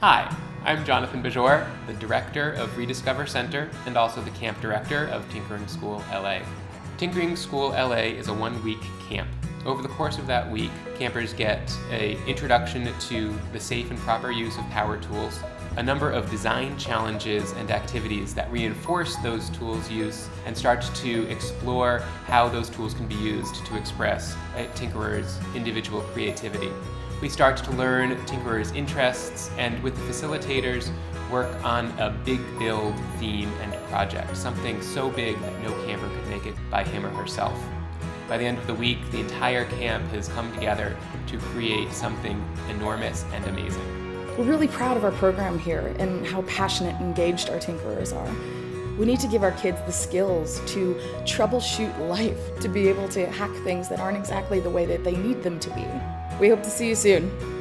Hi, I'm Jonathan Bajor, the director of reDiscover Center and also the camp director of Tinkering School LA. Tinkering School LA is a one-week camp. Over the course of that week, campers get an introduction to the safe and proper use of power tools, a number of design challenges and activities that reinforce those tools' use and start to explore how those tools can be used to express a tinkerer's individual creativity. We start to learn tinkerers' interests and with the facilitators work on a big build theme and project, something so big that no camper could make it by him or herself. By the end of the week, the entire camp has come together to create something enormous and amazing. We're really proud of our program here and how passionate and engaged our tinkerers are. We need to give our kids the skills to troubleshoot life, to be able to hack things that aren't exactly the way that they need them to be. We hope to see you soon.